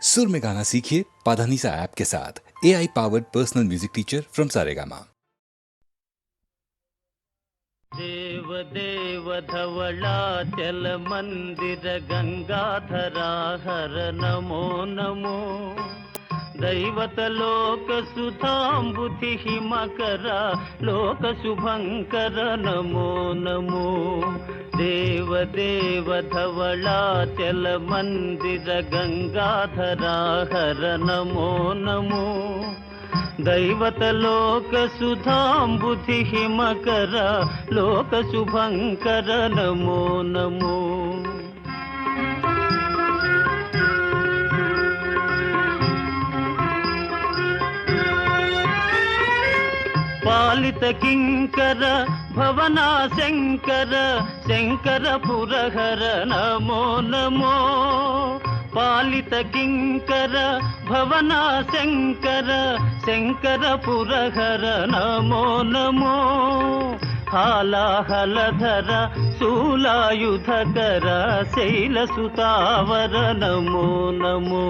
सुर में गाना सीखिए पाधानीसा ऐप के साथ। AI powered personal music teacher from Saregama. देव देव धवलाचल मंदिर गंगाधरा हर नमो नमो। दैवत लोक सुधांबुधि हिमकरा लोक शुभंकर नमो नमो। देव देव धवलाचल मंदिर गंगाधरा हर नमो नमो। दैवत लोक सुधांबुधि हिमकर लोक शुभंकर नमो नमो। पालित किंकर भवना शंकर शंकर पुरहर नमो नमो। पालित किंकर भवना शंकर शंकर पुरहर नमो नमो। हालाहलधर शूलायुधकर शैलसुतावर नमो नमो।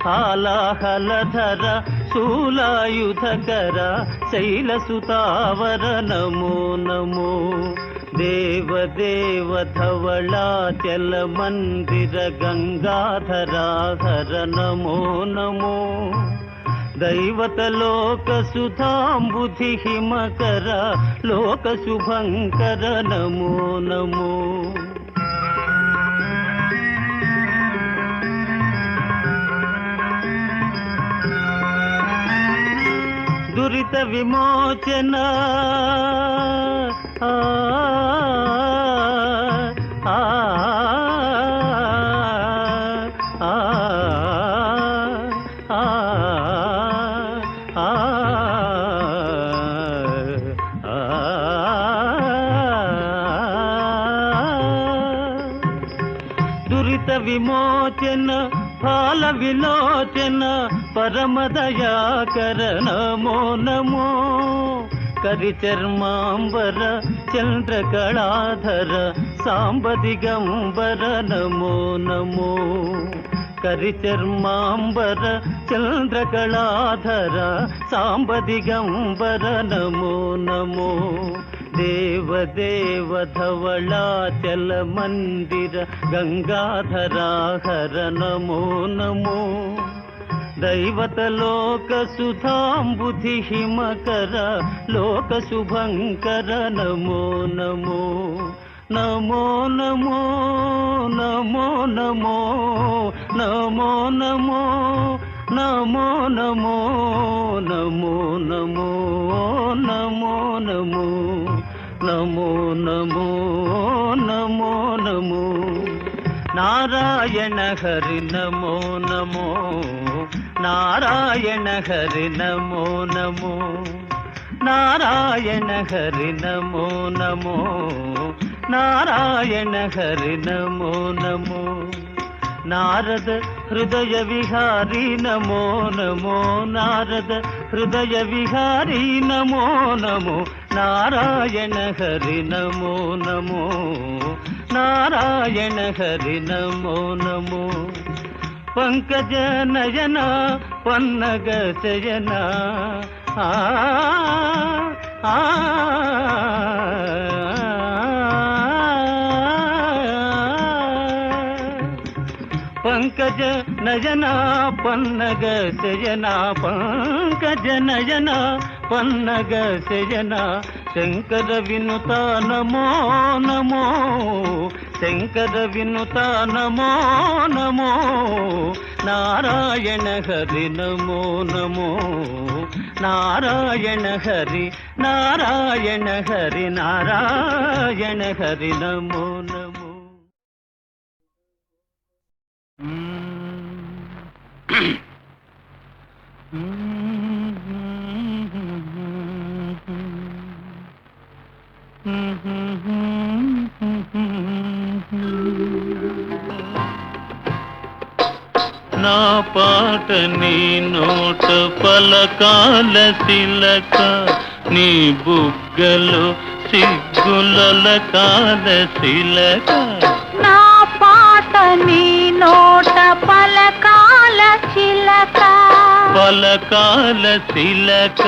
हालाहलधर शूलायुधकर शैलसुतावर नमो नमो। देव देव धवलाचल मंदिर गंगाधरा हर नमो नमो। दैवत लोक सुधांबुधि हिमकर लोक शुभंकर नमो नमो। दुरित विमोचन दुरित विमोचन फाल विलोचन परम दयाकर नमो नमो। करिचर्मांबर चंद्रकलाधर सांब दिगंबर नमो नमो। करिचर्मांबर चंद्रकलाधर सांब दिगंबर नमो नमो। देव देव धवलाचल मंदिर गंगाधरा हर नमो नमो। दैवत लोक सुधांबुधि हिमकर लोक शुभंकर नमो नमो। नमो नमो नमो नमो नमो नमो नमो नमो नमो नमो नमो नमो नमो नमो नमो नमो। नारायण हरि नमो नमो। नारायण हरि नमो नमो। नारायण हरि नमो नमो। नारायण हरि नमो नमो। नारद हृदय विहारी नमो नमो। नारद हृदय विहारी नमो नमो। नारायण हरि नमो नमो। नारायण हरि नमो नमो। पंकज नयन पन्नग शयन पंकज नयन पन्नग शयन पंकज नयन पन्नग शयन शंकर विनुता नमो नमो। शंकर विनुता नमो नमो। नारायण हरि नमो नमो। नारायण हरि नारायण हरि नारायण हरि नमो नमो। నా పాట నీ నోట పలకాల శిలక నీ బుగ్గలో సిగ్గుల కాల శిలక నా పాట నీ నోట పలకాల పలకాల శిలక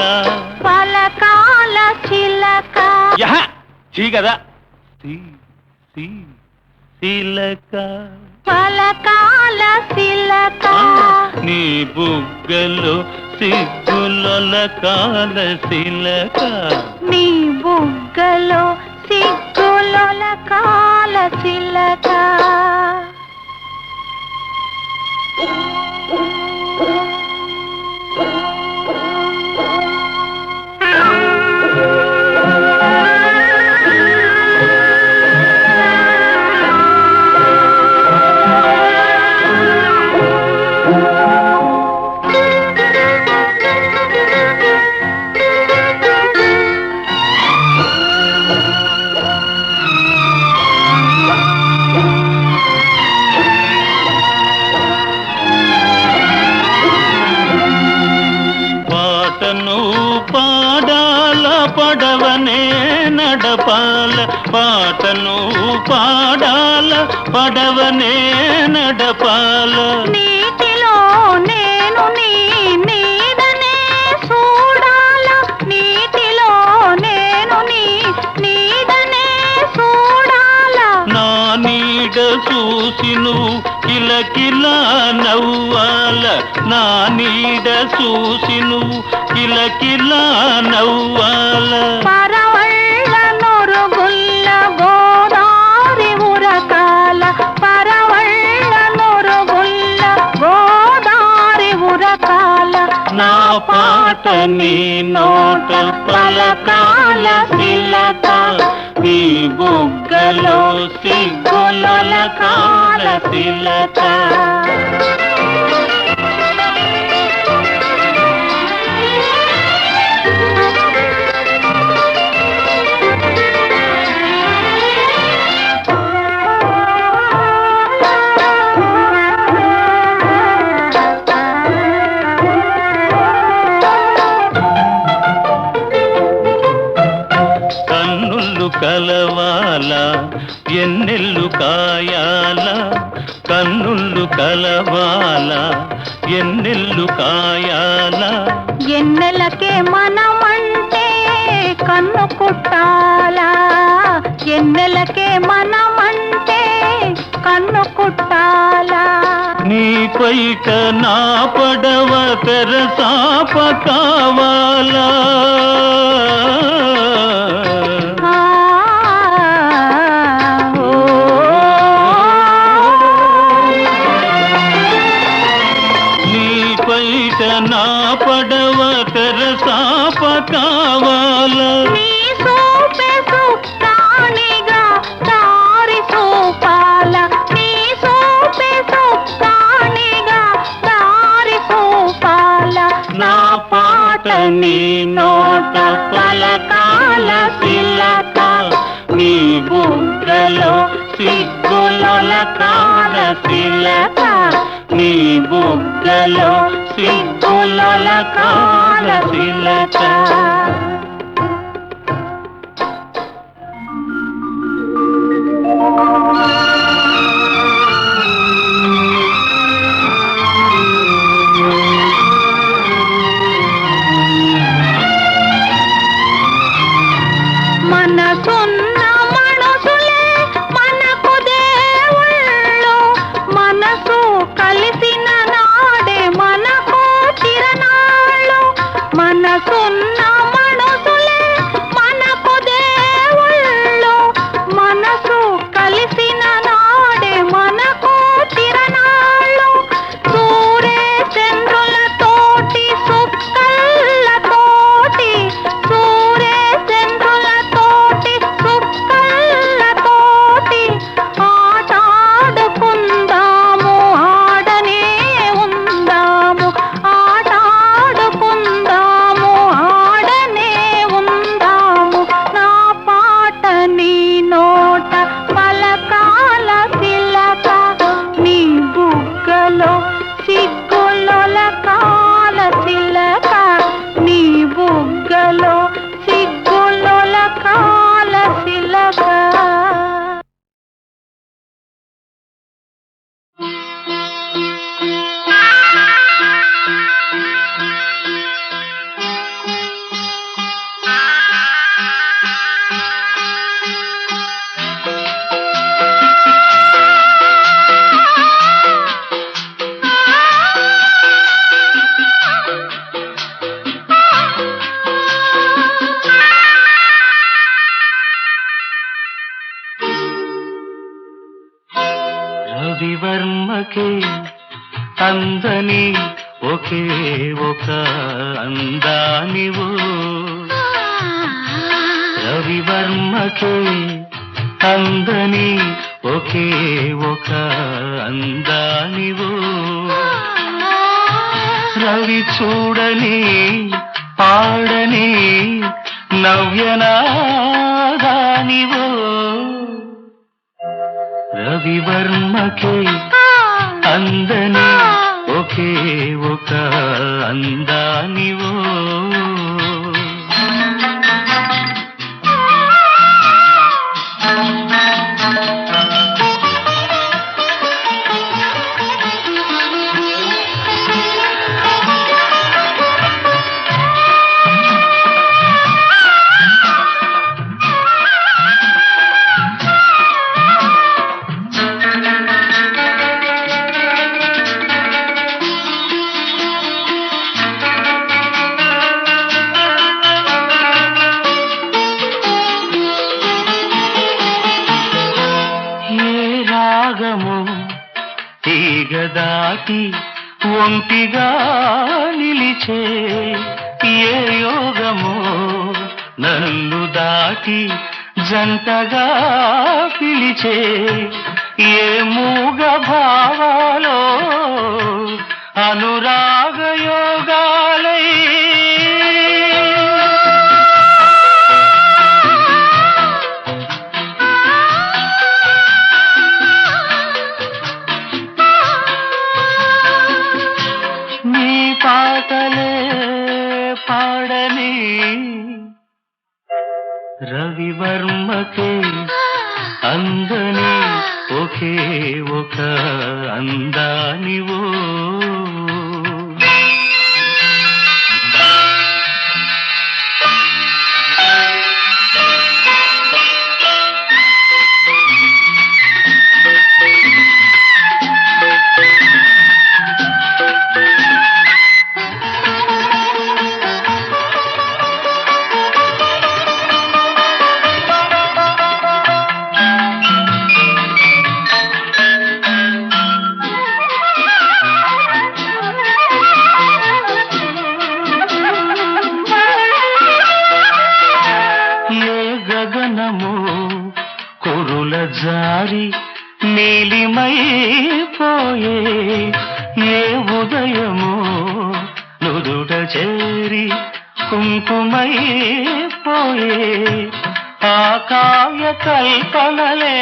పలకాల చిలక యహ చీ కదా శిలక పలకాల చిలక నీ బుగ్గలో సిగ్గులొలకాల శిలక నీ బుగ్గలో సిగ్గులొలకాల చిలక పాటను పాడాల పడవనే నడపాల పాటను పాడాల పడవనే నడపాల నీటిలో నేను నీ నీడనే చూడాల నీటిలో నేను నీ నీడనే చూడాల నా నీడ చూసి నువ్వు కిలకిలా నవ్వాల నా నీడ చూసి నువ్వు కిలకిలా నవ్వాల పరవళ్ళ నొరుగుల్ల గోదారి ఉరకాల పరవళ్ళ నొరుగుల్ల గోదారి ఉరకాల నా పాట నీ నోట పలకాల శిలక నీ బుగ్గలో సిగ్గులొలకాల శిలక కన్నులు కలవాల ఎన్నెల్లు కాయాల కన్నులు కలవాల ఎన్నెల్లు కాయాల ఎన్నెలకే మనమంటే కన్ను కుట్టాలా ఎన్నెలకే మనమంటే కన్ను కుట్టాలా నీ పైట నా పడవ తెరసాప కావాలా ఆ, ఓ. నీ పైట నా పడవ తెరసాప కావాలా నీ సూపే సుక్కానిగా దారి చూపాల నీ సూపే సుక్కానిగా దారి చూపాల నా పాట నీ నోట పలకాల శిలక నీ బుగ్గలో సిగ్గులొలకాల శిలక నీ బుగ్గలో సిగ్గులొలకాల శిలక మనసున్న మనుషులే మనకు దేవుళ్ళు మనసు కలిసిన నాడే మనకు చిరనాళ్ళు మనసున్న మనుషులే రవివర్మకే అందని ఒకే ఒక అందానివో రవివర్మకే అందని ఒకే ఒక అందానివో రవి చూడని పాడని నవ్యనాదానివో రవివర్మకే అందని ఒకే ఒక అందానివో తీగదాటి ఒంటిగా నిలిచే ఏ యోగమో నన్ను దాటి జంటగా పిలిచే ఏ మూగ భావాలో అనురాగ యోగాలై పాటలే పాడని రవివర్మకే అందని ఒకే ఒక అందానివో కురుల జారి నీలిమైపోయే ఏ ఉదయమో నుదుట చేరి కుంకుమైపోయే ఆ కావ్య కల్పనలే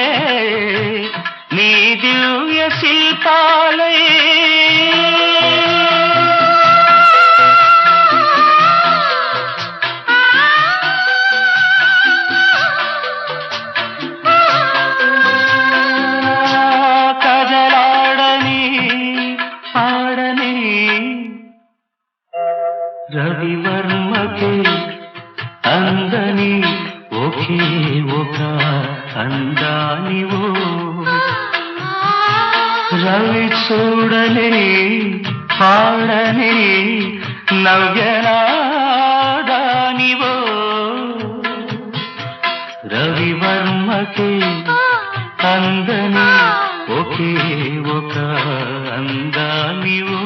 నీ దివ్య శిల్పాలే రవివర్మకే అందని ఒకే ఒక అందానివో రవి చూడని పాడని నవ్యనాదానివో రవివర్మకే అందని ఒకే ఒక అందానివో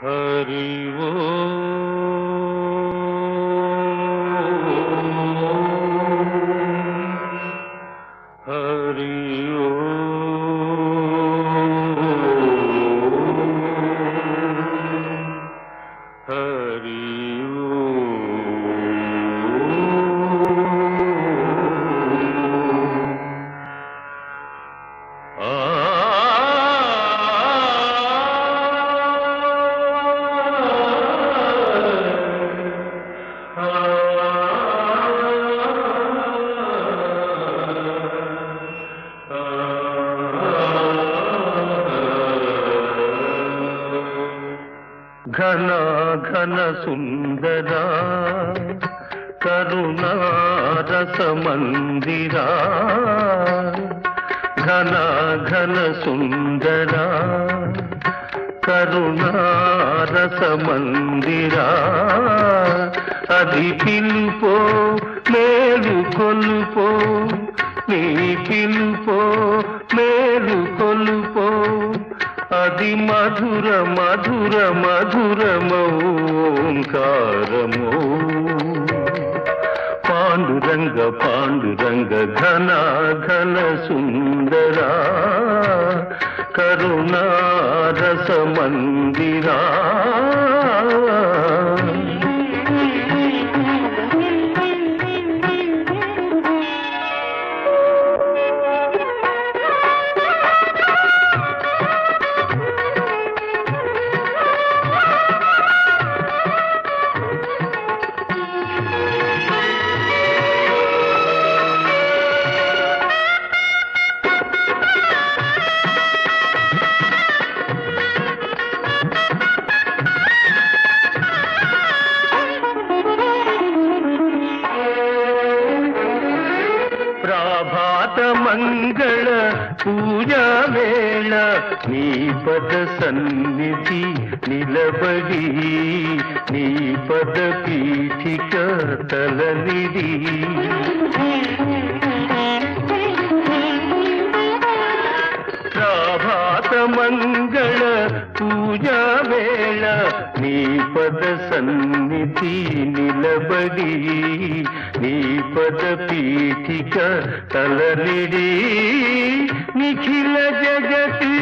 हरि हरि हरि घन घन सुंदरा करुणा रस मंदिरा घन घन सुंदरा కరుణారసమందిరా అది పిలుపో మేలు కొలుపో నీ పిలుపో మేలు కొలుపో అది మధుర మధుర మధురమౌంకారమో పాండురంగ పాండురంగ ఘన ఘన సుందరా కరుణారసమందిరా మంగళ పూజా వేళ నీ పద సన్నిధి నిలబడి నీ పద పీఠిక తలనిడి ప్రభాత మంగళ పూజా వేళ నీ పద సన్నిధి నిలబడి నీ పద పీఠిక తలనిడి నిఖిల జగతి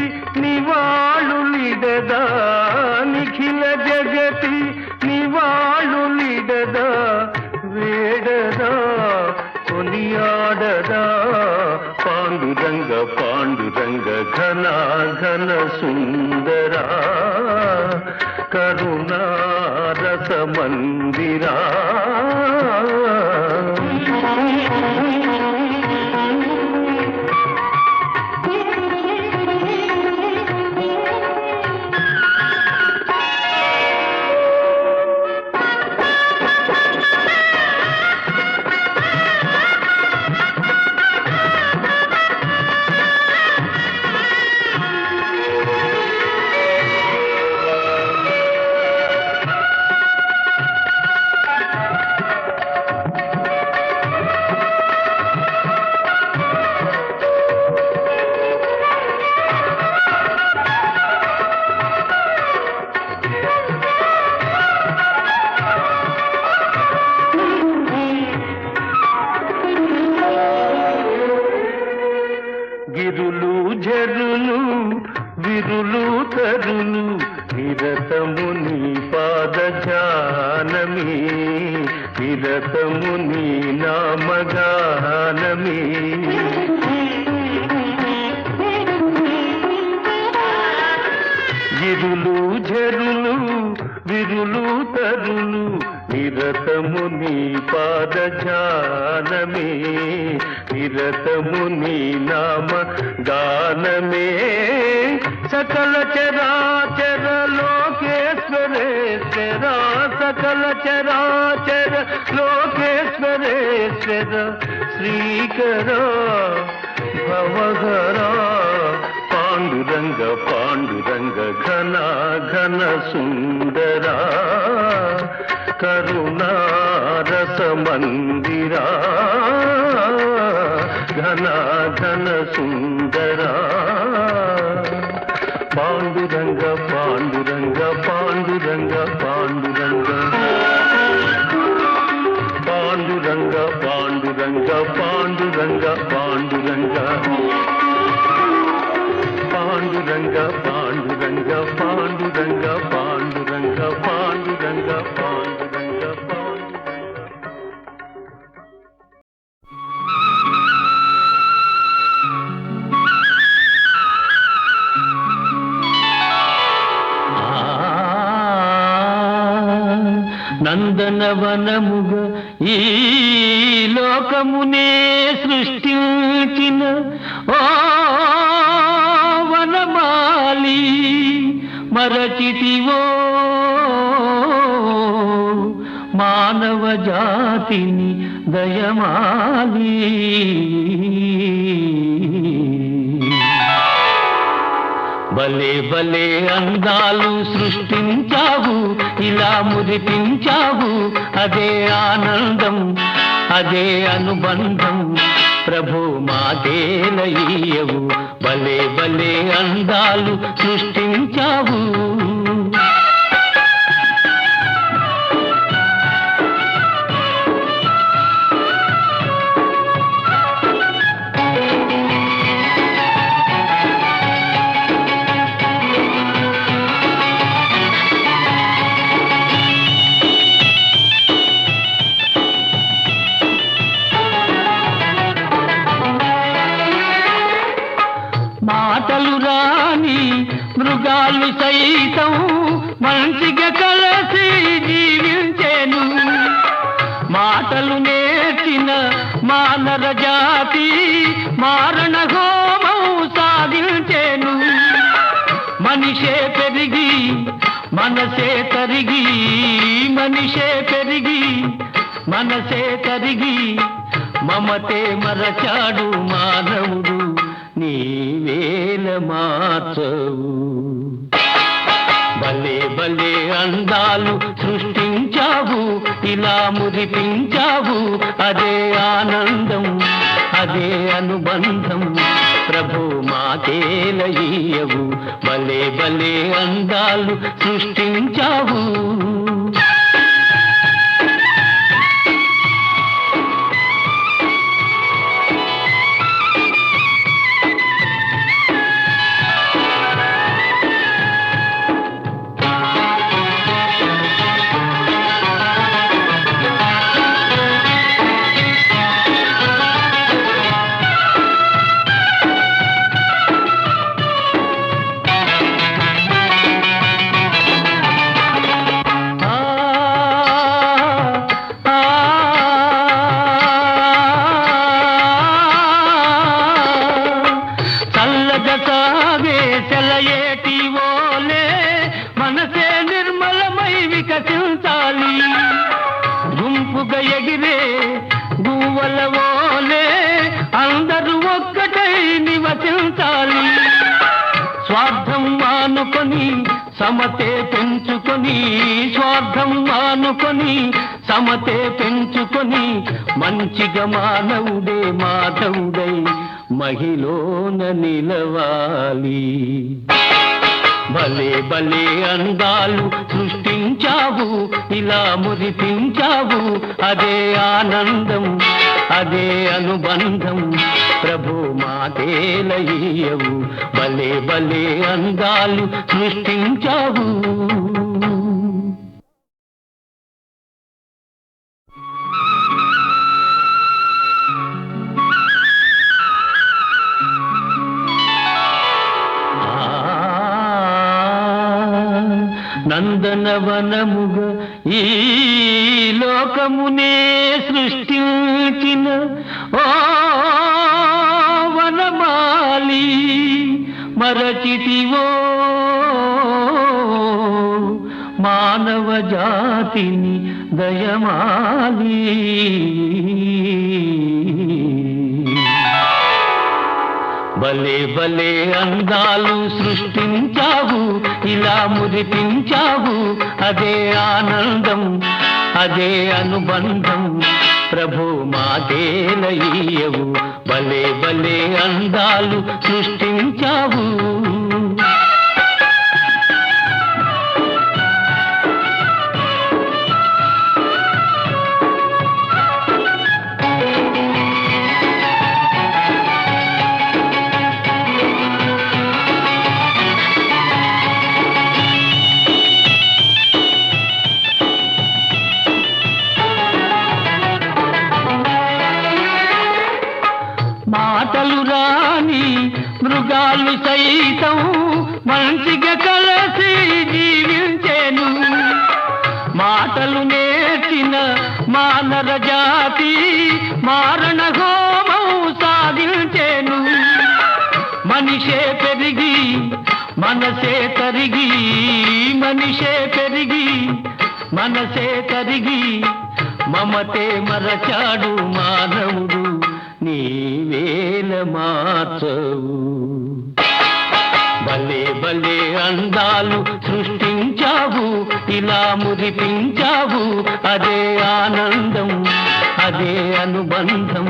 నివాళులిడదా నిఖిల జగతి నివాళులిడదా వేడదా కొనియాడదా పాండురంగ పాండురంగ ఘన ఘన సుందరా కరుణారసమందిరా గిరులు జరులు విరులు తరులు నిరతము నీ పాద జానమి నిరతము నీ నామగానమి గిరులు జరులు విరులు తరులు నిరతము నీ పాద జానమే నిరతము నీ నామ గానమే సకల చరాచర లోకేశ్వరేశ్వర సకల చరాచర లోకేశ్వరేశ్వర శ్రీకర భవహర పాండురంగ పాండురంగ ఘన ఘన సుందరా కరుణారసమందిరా ఘన ఘన సుందరా పాండురంగ పాండురంగ పాండురంగ పాండురంగ పాండురంగ పాండురంగ పాండురంగ పాండురంగ పాండురంగ పాండురంగ పాండురంగ పాండురంగ పాండురంగ పాండురంగ నందనవనముగ ఈ లోకమునే సృష్టించిన ఓ వనమాలి మరచితివో మానవ జాతిని దయమాలి భలే భలే అందాలు సృష్టించావు, ఇలా మురిపించావు, అదే ఆనందం, అదే అనుబంధం, ప్రభు మాదేలయ్యవు. భలే భలే అందాలు సృష్టించావు. మాటలు రాని మృగాలు సైతం మంచిగా కలిసి జీవించేను, మాటలు నేర్చిన మానవ జాతి మారణ హోమం సాగించేను. మనిషే పెరిగి మనసే తరిగి, మనిషే పెరిగి మనసే తరిగి, మమతే మరచాడు మానవుడు, నీవేల మార్చవు. భలే భలే అందాలు సృష్టించావు, ఇలా మురిపించావు, అదే ఆనందం, అదే అనుబంధం, ప్రభు మాకేలయ్యవు. భలే భలే అందాలు సృష్టించావు. మనసే నిర్మలమై వికసించాలి, గుంపుగా ఎగిరే గువ్వల ఓలే అందరూ ఒక్కటై నివసించాలి. స్వార్థం మానుకొని సమతే పెంచుకొని, స్వార్థం మానుకొని సమతే పెంచుకొని, మంచిగా మానవుడే మాధవుడై మహిళన నిలవాలి. భలే భలే అందాలు సృష్టించావు, ఇలా మురిపించావు, అదే ఆనందం, అదే అనుబంధం, ప్రభు మాదేలయ్యవు. భలే భలే అందాలు సృష్టించావు. నందనవనముగ ఈ లోకమునే సృష్టించిన ఓ వనమాలి, మరచితివో మానవ జాతిని దయమాలి. భలే భలే అందాలు సృష్టించావు, ఇలా మురిపించావు, అదే ఆనందం, అదే అనుబంధం, ప్రభు మాదేలయ్యవు. భలే భలే అందాలు సృష్టించావు. మాటలు రాని మృగాలు సైతం మంచిగా కలిసి జీవించేను, మాటలు నేర్చిన మానవ జాతి మారణ హోమం సాగించేను. మనిషే పెరిగి మనసే తరిగి, మనిషే పెరిగి మనసే తరిగి, మమతే మరచాడు మానవుడు, నీవేల మార్చవు. భలే భలే అందాలు సృష్టించావు, ఇలా మురిపించావు, అదే ఆనందం, అదే అనుబంధం,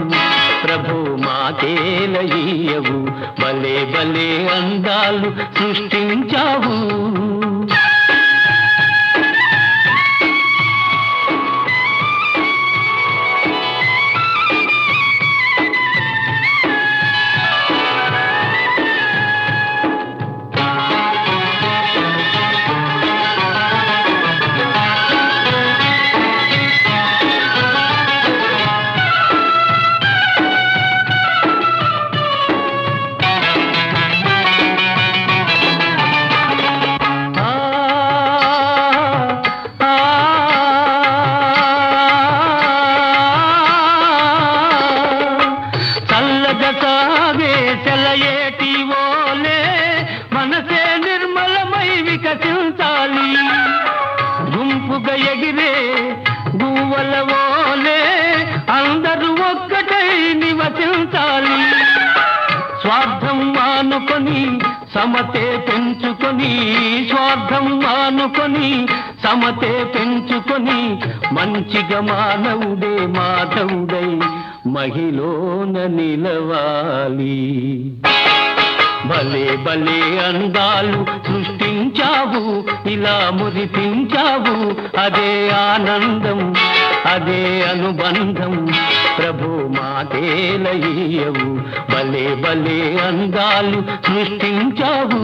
ప్రభు మాకేలయ్యవు, భలే భలే అందాలు సృష్టించావు. సాగే సెలయేటి ఓలే మనసే నిర్మలమై వికసించాలి, గుంపుగా ఎగిరే గువ్వల ఓలే అందరూ ఒక్కటై నివసించాలి. స్వార్థం మానుకొని సమతే పెంచుకొని, స్వార్థం మానుకొని సమతే పెంచుకొని, మంచిగా మానవుడే మాధవుడై మహిళన నిలవాలి. భలే భలే అందాలు సృష్టించావు, ఇలా మురిపించావు, అదే ఆనందం, అదే అనుబంధం, ప్రభు మాకేలయ్యవు, భలే భలే అందాలు సృష్టించావు.